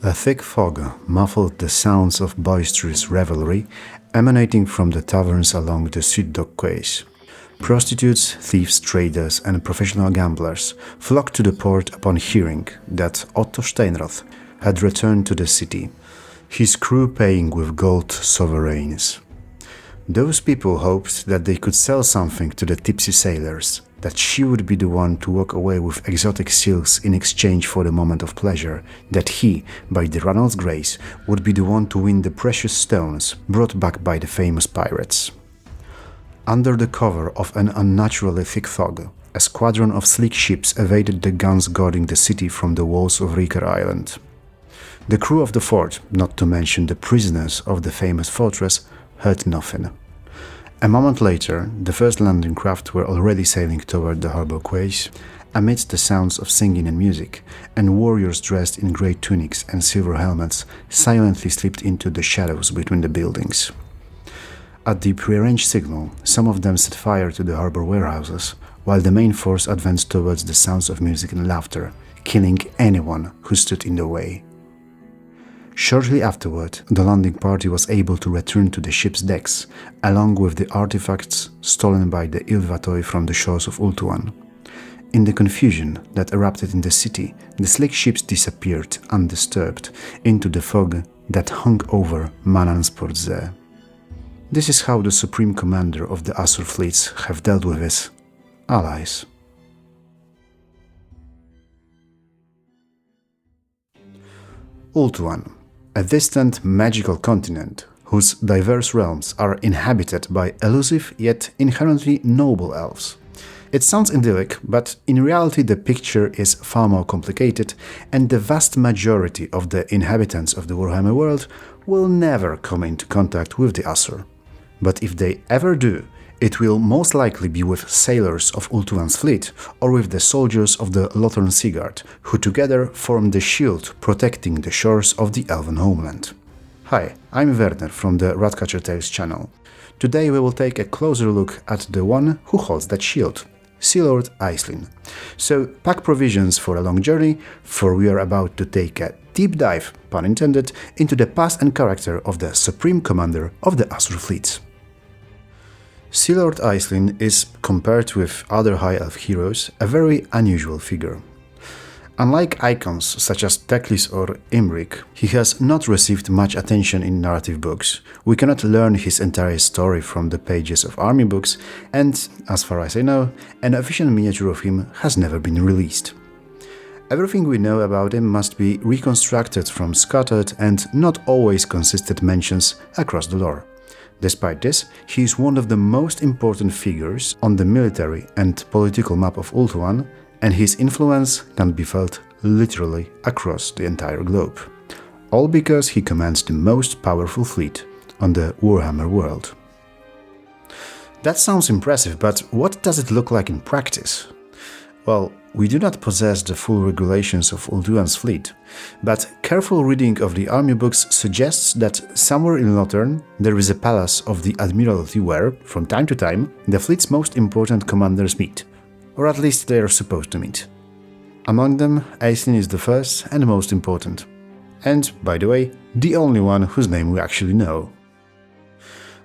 A thick fog muffled the sounds of boisterous revelry emanating from the taverns along the Sud-Dock quays. Prostitutes, thieves, traders, and professional gamblers flocked to the port upon hearing that Otto Steinroth had returned to the city, his crew paying with gold sovereigns. Those people hoped that they could sell something to the tipsy sailors, that she would be the one to walk away with exotic seals in exchange for the moment of pleasure, that he, by the Ranald's grace, would be the one to win the precious stones brought back by the famous pirates. Under the cover of an unnaturally thick fog, a squadron of sleek ships evaded the guns guarding the city from the walls of Riker Island. The crew of the fort, not to mention the prisoners of the famous fortress, heard nothing. A moment later, the first landing craft were already sailing toward the harbor quays, amidst the sounds of singing and music, and warriors dressed in grey tunics and silver helmets silently slipped into the shadows between the buildings. At the prearranged signal, some of them set fire to the harbor warehouses, while the main force advanced towards the sounds of music and laughter, killing anyone who stood in the way. Shortly afterward, the landing party was able to return to the ship's decks, along with the artifacts stolen by the Ilvatoi from the shores of Ulthuan. In the confusion that erupted in the city, the sleek ships disappeared undisturbed into the fog that hung over Manansport Zee. This is how the supreme commander of the Asur fleets have dealt with his allies. Ulthuan, a distant magical continent whose diverse realms are inhabited by elusive yet inherently noble elves. It sounds idyllic, but in reality the picture is far more complicated, and the vast majority of the inhabitants of the Warhammer world will never come into contact with the Asur. But if they ever do, it will most likely be with sailors of Ulthuan's fleet or with the soldiers of the Lothern Sea Guard, who together form the shield protecting the shores of the elven homeland. Hi, I'm Werner from the Ratcatcher Tales channel. Today we will take a closer look at the one who holds that shield, Sea Lord Aislinn. So pack provisions for a long journey, for we are about to take a deep dive, pun intended, into the past and character of the supreme commander of the Asur fleets. Sea Lord Aislinn is, compared with other High Elf heroes, a very unusual figure. Unlike icons such as Teclis or Imric, he has not received much attention in narrative books. We cannot learn his entire story from the pages of army books, and, as far as I know, an official miniature of him has never been released. Everything we know about him must be reconstructed from scattered and not always consistent mentions across the lore. Despite this, he is one of the most important figures on the military and political map of Ulthuan, and his influence can be felt literally across the entire globe. All because he commands the most powerful fleet on the Warhammer world. That sounds impressive, but what does it look like in practice? Well, we do not possess the full regulations of Ulthuan's fleet, but careful reading of the army books suggests that somewhere in Lothern there is a palace of the Admiralty where, from time to time, the fleet's most important commanders meet, or at least they are supposed to meet. Among them, Aislinn is the first and most important, and, by the way, the only one whose name we actually know.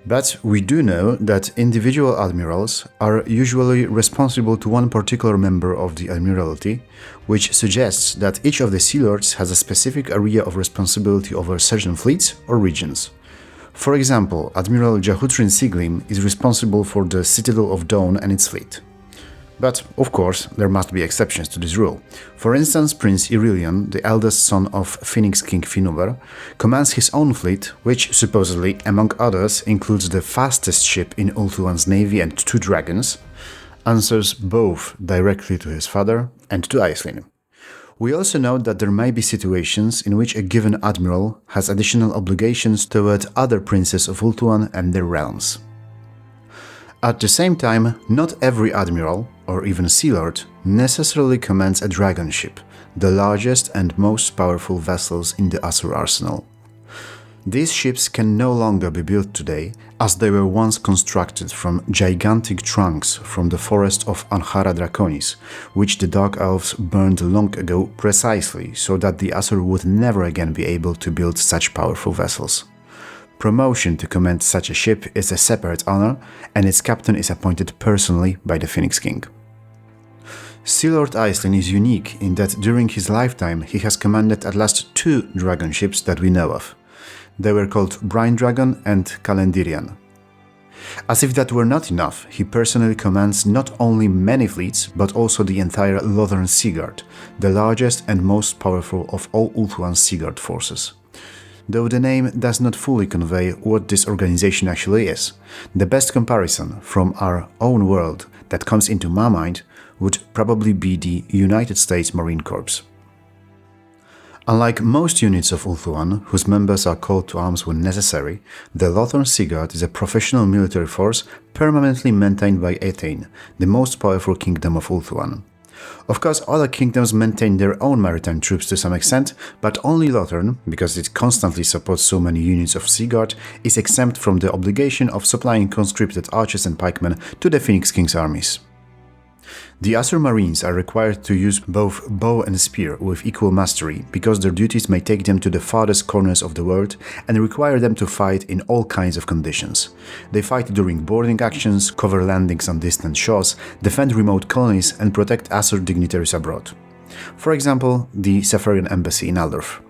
But we do know that individual admirals are usually responsible to one particular member of the Admiralty, which suggests that each of the Sea Lords has a specific area of responsibility over certain fleets or regions. For example, Admiral Jahutrin Siglim is responsible for the Citadel of Dawn and its fleet. But, of course, there must be exceptions to this rule. For instance, Prince Irillion, the eldest son of Phoenix King Finuber, commands his own fleet, which supposedly, among others, includes the fastest ship in Ulthuan's navy and 2 dragons, answers both directly to his father and to Aislinn. We also note that there may be situations in which a given admiral has additional obligations toward other princes of Ulthuan and their realms. At the same time, not every admiral, or even sea lord, necessarily commands a dragon ship, the largest and most powerful vessels in the Asur arsenal. These ships can no longer be built today, as they were once constructed from gigantic trunks from the forest of Anhara Draconis, which the Dark Elves burned long ago precisely so that the Asur would never again be able to build such powerful vessels. Promotion to command such a ship is a separate honor, and its captain is appointed personally by the Phoenix King. Sea Lord Aislinn is unique in that during his lifetime he has commanded at least 2 dragon ships that we know of. They were called Brine Dragon and Calendirian. As if that were not enough, he personally commands not only many fleets, but also the entire Lothern Sea Guard, the largest and most powerful of all Ulthuan Sea Guard forces. Though the name does not fully convey what this organization actually is, the best comparison from our own world that comes into my mind would probably be the United States Marine Corps. Unlike most units of Ulthuan, whose members are called to arms when necessary, the Lothern Sea Guard is a professional military force permanently maintained by Aislinn, the most powerful kingdom of Ulthuan. Of course, other kingdoms maintain their own maritime troops to some extent, but only Lothern, because it constantly supports so many units of Sea Guard, is exempt from the obligation of supplying conscripted archers and pikemen to the Phoenix King's armies. The Asur Marines are required to use both bow and spear with equal mastery, because their duties may take them to the farthest corners of the world and require them to fight in all kinds of conditions. They fight during boarding actions, cover landings on distant shores, defend remote colonies, and protect Asur dignitaries abroad. For example, the Safarian embassy in Aldorf.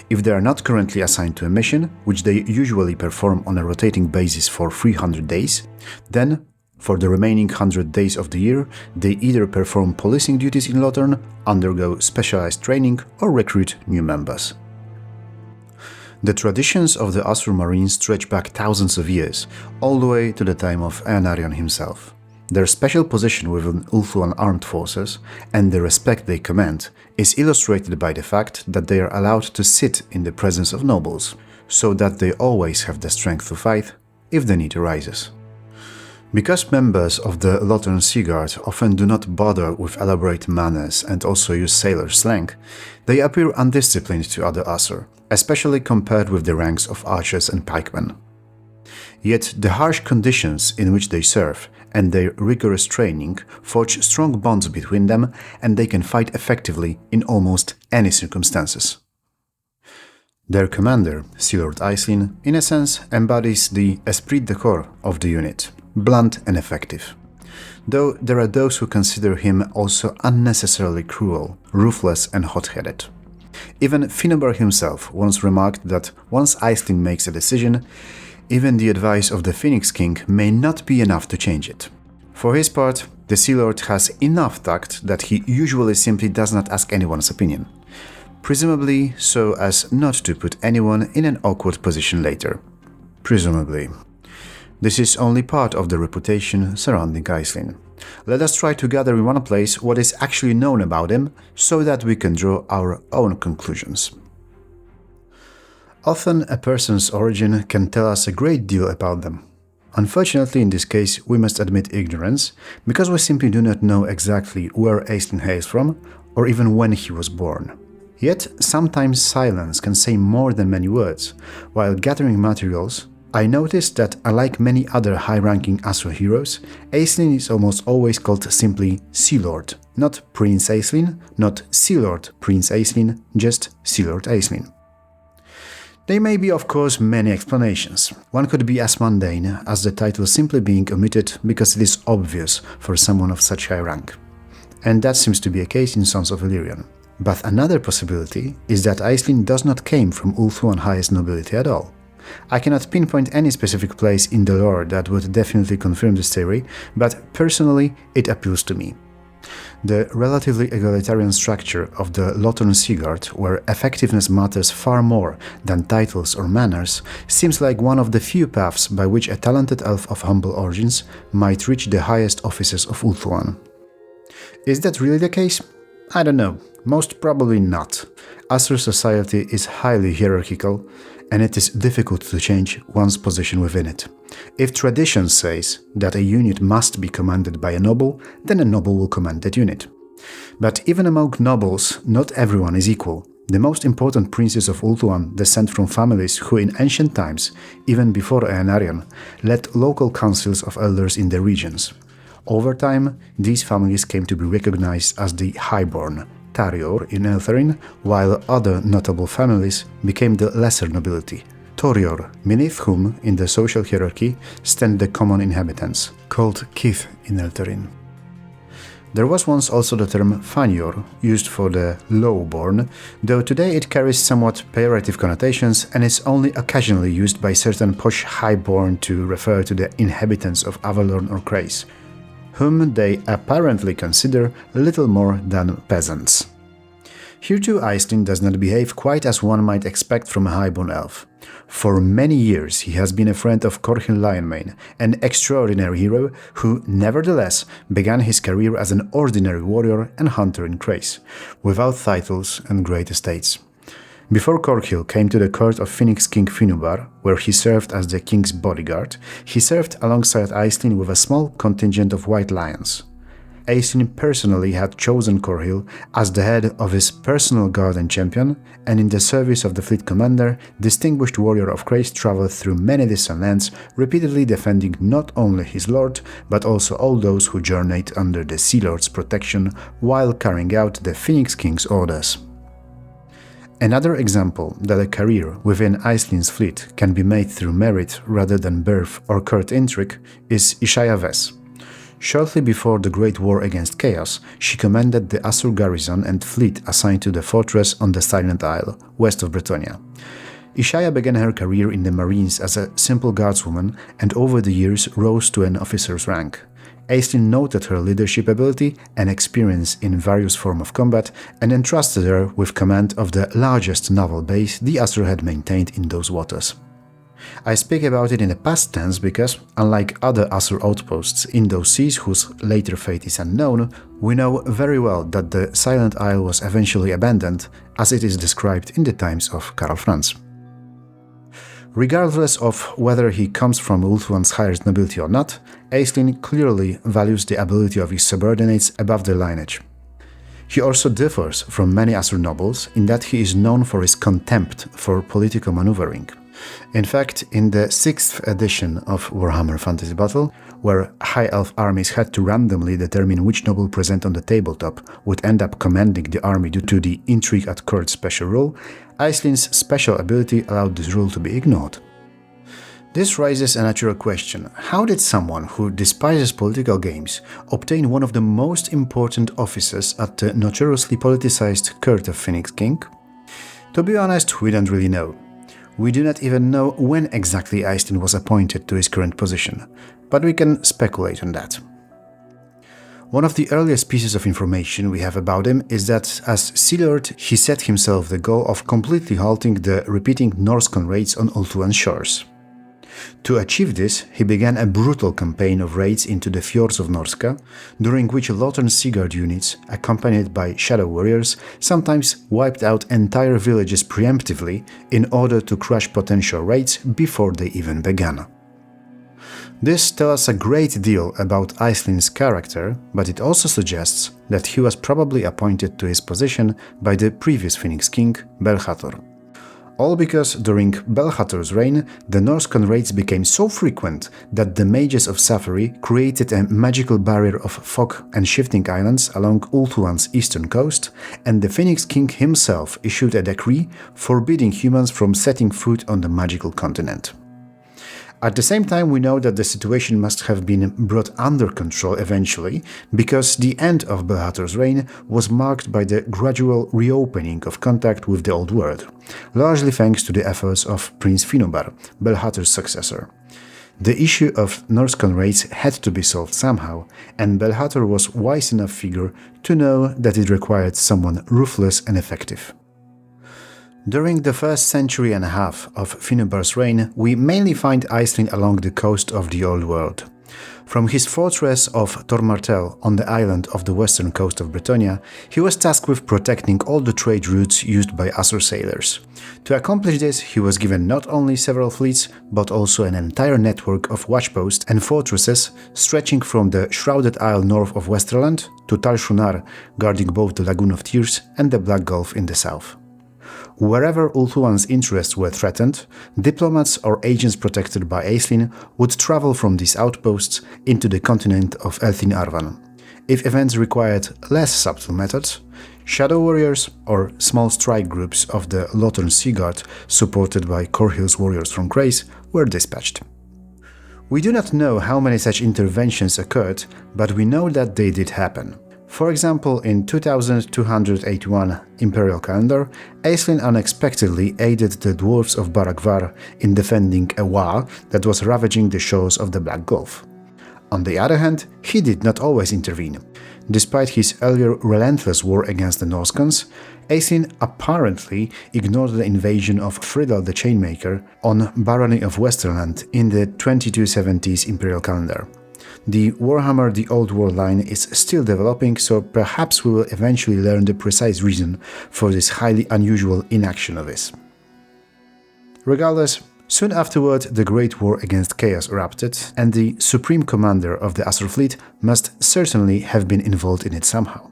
If they are not currently assigned to a mission, which they usually perform on a rotating basis for 300 days, then for the remaining 100 days of the year, they either perform policing duties in Lothern, undergo specialized training, or recruit new members. The traditions of the Asur Marines stretch back thousands of years, all the way to the time of Eanarion himself. Their special position within Ulthuan armed forces, and the respect they command, is illustrated by the fact that they are allowed to sit in the presence of nobles, so that they always have the strength to fight if the need arises. Because members of the Lothern Sea Guard often do not bother with elaborate manners and also use sailor slang, they appear undisciplined to other Asur, especially compared with the ranks of archers and pikemen. Yet the harsh conditions in which they serve and their rigorous training forge strong bonds between them, and they can fight effectively in almost any circumstances. Their commander, Sea Lord Aislinn, in a sense embodies the esprit de corps of the unit. Blunt and effective. Though there are those who consider him also unnecessarily cruel, ruthless and hot-headed. Even Finnebar himself once remarked that once Aislinn makes a decision, even the advice of the Phoenix King may not be enough to change it. For his part, the Sea Lord has enough tact that he usually simply does not ask anyone's opinion, presumably so as not to put anyone in an awkward position later. Presumably. This is only part of the reputation surrounding Aislinn. Let us try to gather in one place what is actually known about him, so that we can draw our own conclusions. Often a person's origin can tell us a great deal about them. Unfortunately, in this case, we must admit ignorance, because we simply do not know exactly where Aislinn hails from, or even when he was born. Yet, sometimes silence can say more than many words. While gathering materials, I noticed that, unlike many other high-ranking Asur heroes, Aislinn is almost always called simply Sea Lord. Not Prince Aislinn, not Sea Lord Prince Aislinn, just Sea Lord Aislinn. There may be, of course, many explanations. One could be as mundane as the title simply being omitted because it is obvious for someone of such high rank. And that seems to be a case in Sons of Illyrian. But another possibility is that Aislinn does not come from Ulthuan highest nobility at all. I cannot pinpoint any specific place in the lore that would definitely confirm this theory, but personally it appeals to me. The relatively egalitarian structure of the Lothern Sea Guard, where effectiveness matters far more than titles or manners, seems like one of the few paths by which a talented elf of humble origins might reach the highest offices of Ulthuan. Is that really the case? I don't know. Most probably not. Asur society is highly hierarchical, and it is difficult to change one's position within it. If tradition says that a unit must be commanded by a noble, then a noble will command that unit. But even among nobles, not everyone is equal. The most important princes of Ulthuan descend from families who in ancient times, even before Aenarion, led local councils of elders in the regions. Over time, these families came to be recognized as the Highborn, Tarior in Eltherin, while other notable families became the lesser nobility, Torior, beneath whom, in the social hierarchy, stand the common inhabitants, called Kith in Eltherin. There was once also the term Fanior, used for the lowborn, though today it carries somewhat pejorative connotations and is only occasionally used by certain posh highborn to refer to the inhabitants of Avalorn or Crais, whom they apparently consider little more than peasants. Here too Aislinn does not behave quite as one might expect from a highborn elf. For many years he has been a friend of Corhil Lionmane, an extraordinary hero who, nevertheless, began his career as an ordinary warrior and hunter in Crais, without titles and great estates. Before Corhil came to the court of Phoenix King Finubar, where he served as the king's bodyguard, he served alongside Aislinn with a small contingent of White Lions. Aislinn personally had chosen Corhil as the head of his personal guard and champion, and in the service of the fleet commander, distinguished warrior of Crais traveled through many distant lands, repeatedly defending not only his lord, but also all those who journeyed under the Sea Lord's protection while carrying out the Phoenix King's orders. Another example that a career within Aislinn's fleet can be made through merit rather than birth or court intrigue is Ishaya Ves. Shortly before the Great War against Chaos, she commanded the Asur garrison and fleet assigned to the fortress on the Silent Isle, west of Bretonnia. Ishaya began her career in the Marines as a simple guardswoman and over the years rose to an officer's rank. Aislinn noted her leadership ability and experience in various forms of combat and entrusted her with command of the largest naval base the Asur had maintained in those waters. I speak about it in the past tense because, unlike other Asur outposts in those seas whose later fate is unknown, we know very well that the Silent Isle was eventually abandoned, as it is described in the times of Karl Franz. Regardless of whether he comes from Ulthuan's highest nobility or not, Aislinn clearly values the ability of his subordinates above their lineage. He also differs from many Asur nobles in that he is known for his contempt for political maneuvering. In fact, in the 6th edition of Warhammer Fantasy Battle, where high elf armies had to randomly determine which noble present on the tabletop would end up commanding the army due to the intrigue at court special rule, Aislinn's special ability allowed this rule to be ignored. This raises a natural question: how did someone who despises political games obtain one of the most important offices at the notoriously politicized court of Phoenix King? To be honest, we don't really know. We do not even know when exactly Aislinn was appointed to his current position, but we can speculate on that. One of the earliest pieces of information we have about him is that as Sea Lord he set himself the goal of completely halting the repeating Norscan raids on Ulthuan shores. To achieve this, he began a brutal campaign of raids into the fjords of Norska, during which Lothern Seaguard units, accompanied by shadow warriors, sometimes wiped out entire villages preemptively in order to crush potential raids before they even began. This tells us a great deal about Aislinn's character, but it also suggests that he was probably appointed to his position by the previous Phoenix King, Belhator. All because during Belhator's reign, the Norscan raids became so frequent that the mages of Safari created a magical barrier of fog and shifting islands along Ulthuan's eastern coast, and the Phoenix King himself issued a decree forbidding humans from setting foot on the magical continent. At the same time, we know that the situation must have been brought under control eventually, because the end of Belhator's reign was marked by the gradual reopening of contact with the Old World, largely thanks to the efforts of Prince Finubar, Belhator's successor. The issue of Norscan raids had to be solved somehow, and Belhator was a wise enough figure to know that it required someone ruthless and effective. During the first century and a half of Finubar's reign, we mainly find Aislinn along the coast of the Old World. From his fortress of Tormartel on the island of the western coast of Bretonnia, he was tasked with protecting all the trade routes used by Asur sailors. To accomplish this, he was given not only several fleets, but also an entire network of watchposts and fortresses stretching from the Shrouded Isle north of Westerland to Tal Shunar, guarding both the Lagoon of Tears and the Black Gulf in the south. Wherever Ulthuan's interests were threatened, diplomats or agents protected by Aislinn would travel from these outposts into the continent of Elthin Arvan. If events required less subtle methods, shadow warriors or small strike groups of the Lothern Sea Guard, supported by Corhill's warriors from Grace, were dispatched. We do not know how many such interventions occurred, but we know that they did happen. For example, in 2281 Imperial Calendar, Aislinn unexpectedly aided the dwarves of Barakvar in defending a Wa that was ravaging the shores of the Black Gulf. On the other hand, he did not always intervene. Despite his earlier relentless war against the Norscans, Aislinn apparently ignored the invasion of Fridal the Chainmaker on Barony of Westerland in the 2270s Imperial Calendar. The Warhammer The Old War line is still developing, so perhaps we will eventually learn the precise reason for this highly unusual inaction of his. Regardless, soon afterward the Great War against Chaos erupted, and the Supreme Commander of the Asur fleet must certainly have been involved in it somehow.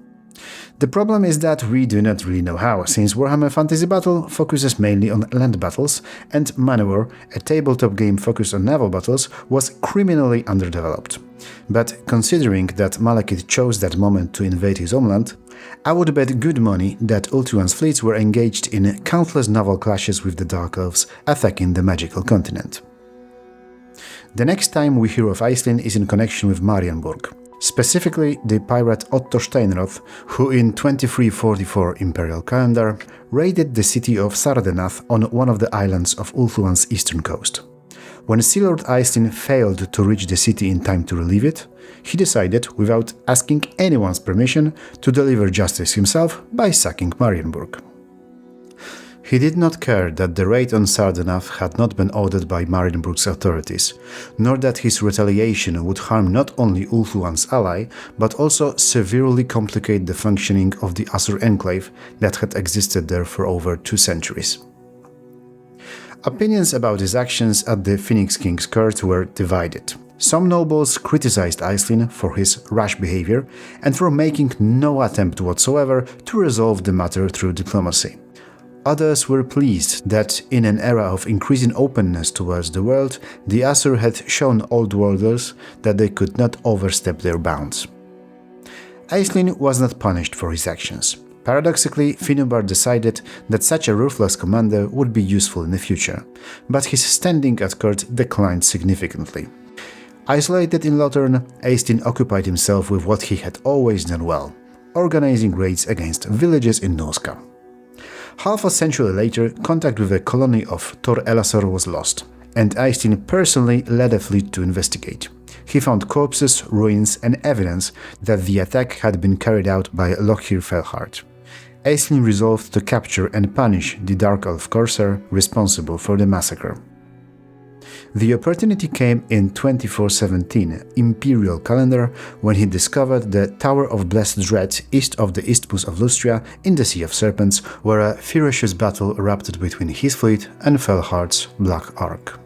The problem is that we do not really know how, since Warhammer Fantasy Battle focuses mainly on land battles, and Manowar, a tabletop game focused on naval battles, was criminally underdeveloped. But considering that Malekith chose that moment to invade his homeland, I would bet good money that Ulthuan's fleets were engaged in countless naval clashes with the Dark Elves attacking the magical continent. The next time we hear of Aislinn is in connection with Marienburg. Specifically the pirate Otto Steinroth, who in 2344 Imperial Calendar raided the city of Sardenath on one of the islands of Ulthuan's eastern coast. When Sea Lord Aislinn failed to reach the city in time to relieve it, he decided, without asking anyone's permission, to deliver justice himself by sacking Marienburg. He did not care that the raid on Sardenath had not been ordered by Marienburg's authorities, nor that his retaliation would harm not only Ulthuan's ally, but also severely complicate the functioning of the Asur enclave that had existed there for over 2 centuries. Opinions about his actions at the Phoenix King's court were divided. Some nobles criticized Aislinn for his rash behavior and for making no attempt whatsoever to resolve the matter through diplomacy. Others were pleased that, in an era of increasing openness towards the world, the Asur had shown Old Worlders that they could not overstep their bounds. Aislinn was not punished for his actions. Paradoxically, Finubar decided that such a ruthless commander would be useful in the future, but his standing at court declined significantly. Isolated in Lothern, Aislinn occupied himself with what he had always done well, organizing raids against villages in Norsca. Half a century later, contact with a colony of Tor Elasor was lost, and Aislinn personally led a fleet to investigate. He found corpses, ruins, and evidence that the attack had been carried out by Lochir Felhard. Aislinn resolved to capture and punish the Dark Elf corsair responsible for the massacre. The opportunity came in 2417 Imperial Calendar, when he discovered the Tower of Blessed Dread east of the Isthmus of Lustria in the Sea of Serpents, where a ferocious battle erupted between his fleet and Felhard's Black Ark.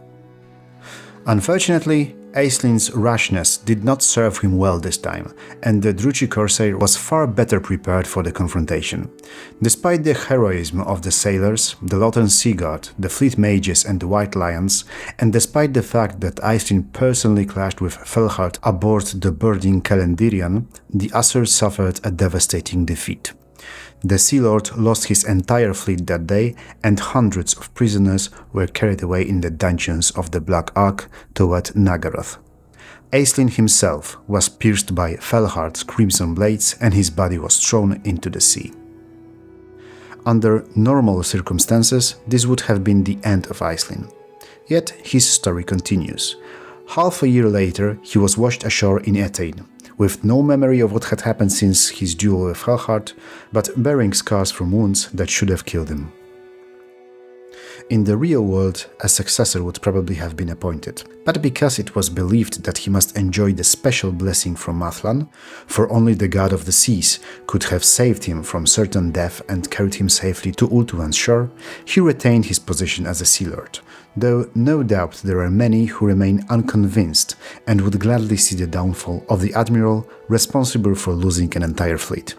Unfortunately, Aislinn's rashness did not serve him well this time, and the Druchi corsair was far better prepared for the confrontation. Despite the heroism of the sailors, the Lothern Sea Guard, the fleet mages and the White Lions, and despite the fact that Aislinn personally clashed with Felhard aboard the burning Calendirian, the Asur suffered a devastating defeat. The Sea Lord lost his entire fleet that day, and hundreds of prisoners were carried away in the dungeons of the Black Ark toward Nagaroth. Aislinn himself was pierced by Felhard's crimson blades, and his body was thrown into the sea. Under normal circumstances, this would have been the end of Aislinn. Yet his story continues. Half a year later, he was washed ashore in Ethane, with no memory of what had happened since his duel with Felhard, but bearing scars from wounds that should have killed him. In the real world, a successor would probably have been appointed, but because it was believed that he must enjoy the special blessing from Mathlan, for only the god of the seas could have saved him from certain death and carried him safely to Ulthuan's shore, he retained his position as a Sea Lord, though no doubt there are many who remain unconvinced and would gladly see the downfall of the Admiral responsible for losing an entire fleet.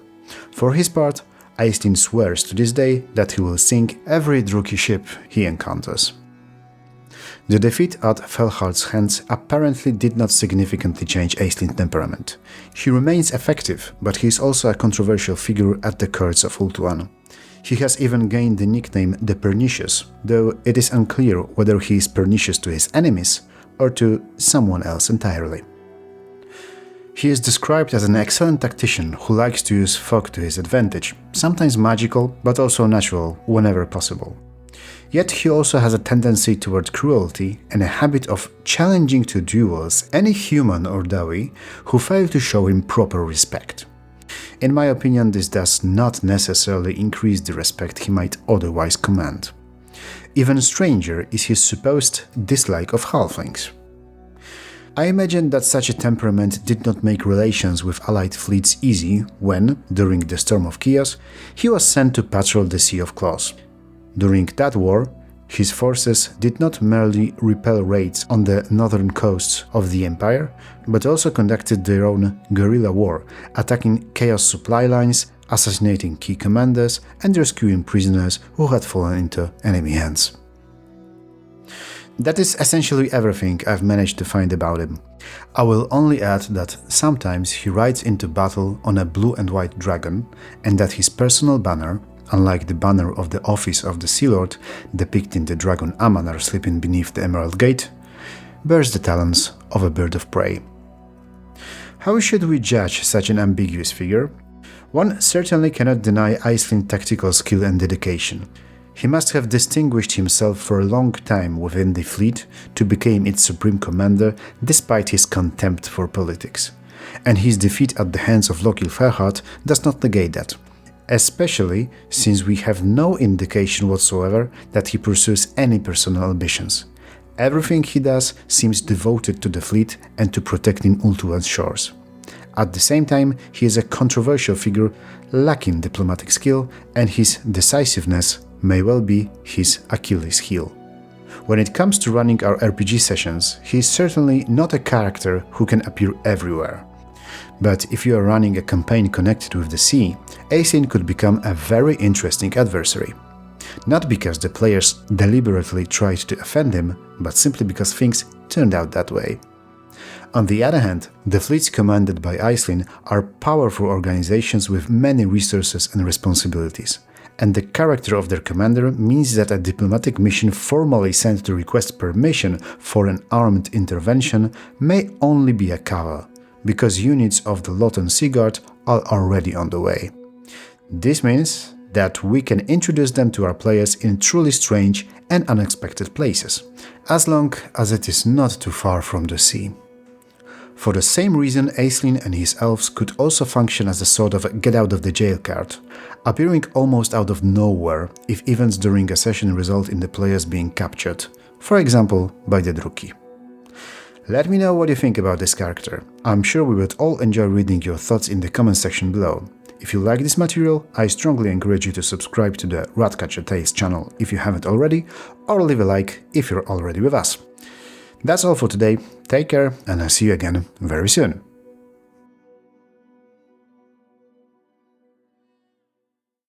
For his part, Aislinn swears to this day that he will sink every Druchii ship he encounters. The defeat at Felhard's hands apparently did not significantly change Aislinn's temperament. He remains effective, but he is also a controversial figure at the courts of Ulthuan. He has even gained the nickname the Pernicious, though it is unclear whether he is pernicious to his enemies or to someone else entirely. He is described as an excellent tactician who likes to use fog to his advantage, sometimes magical but also natural whenever possible. Yet he also has a tendency toward cruelty and a habit of challenging to duels any human or Dawi who fail to show him proper respect. In my opinion, this does not necessarily increase the respect he might otherwise command. Even stranger is his supposed dislike of halflings. I imagine that such a temperament did not make relations with allied fleets easy when, during the Storm of Chaos, he was sent to patrol the Sea of Claws. During that war, his forces did not merely repel raids on the northern coasts of the Empire, but also conducted their own guerrilla war, attacking Chaos supply lines, assassinating key commanders, and rescuing prisoners who had fallen into enemy hands. That is essentially everything I've managed to find about him. I will only add that sometimes he rides into battle on a blue and white dragon, and that his personal banner, unlike the banner of the Office of the Sea Lord depicting the dragon Amanar sleeping beneath the Emerald Gate, bears the talons of a bird of prey. How should we judge such an ambiguous figure? One certainly cannot deny Aislinn's tactical skill and dedication. He must have distinguished himself for a long time within the fleet to become its supreme commander despite his contempt for politics. And his defeat at the hands of Lothil Felhard does not negate that, especially since we have no indication whatsoever that he pursues any personal ambitions. Everything he does seems devoted to the fleet and to protecting Ulthuan's shores. At the same time, he is a controversial figure lacking diplomatic skill, and his decisiveness may well be his Achilles heel. When it comes to running our RPG sessions, he is certainly not a character who can appear everywhere. But if you are running a campaign connected with the sea, Aislinn could become a very interesting adversary. Not because the players deliberately tried to offend him, but simply because things turned out that way. On the other hand, the fleets commanded by Aislinn are powerful organizations with many resources and responsibilities, and the character of their commander means that a diplomatic mission formally sent to request permission for an armed intervention may only be a cover, because units of the Lothern Sea Guard are already on the way. This means that we can introduce them to our players in truly strange and unexpected places, as long as it is not too far from the sea. For the same reason, Aislinn and his elves could also function as a sort of get-out-of-the-jail card, appearing almost out of nowhere if events during a session result in the players being captured, for example by the Druchii. Let me know what you think about this character. I'm sure we would all enjoy reading your thoughts in the comment section below. If you like this material, I strongly encourage you to subscribe to the Ratcatcher Tales channel if you haven't already, or leave a like if you're already with us. That's all for today, take care, and I'll see you again very soon.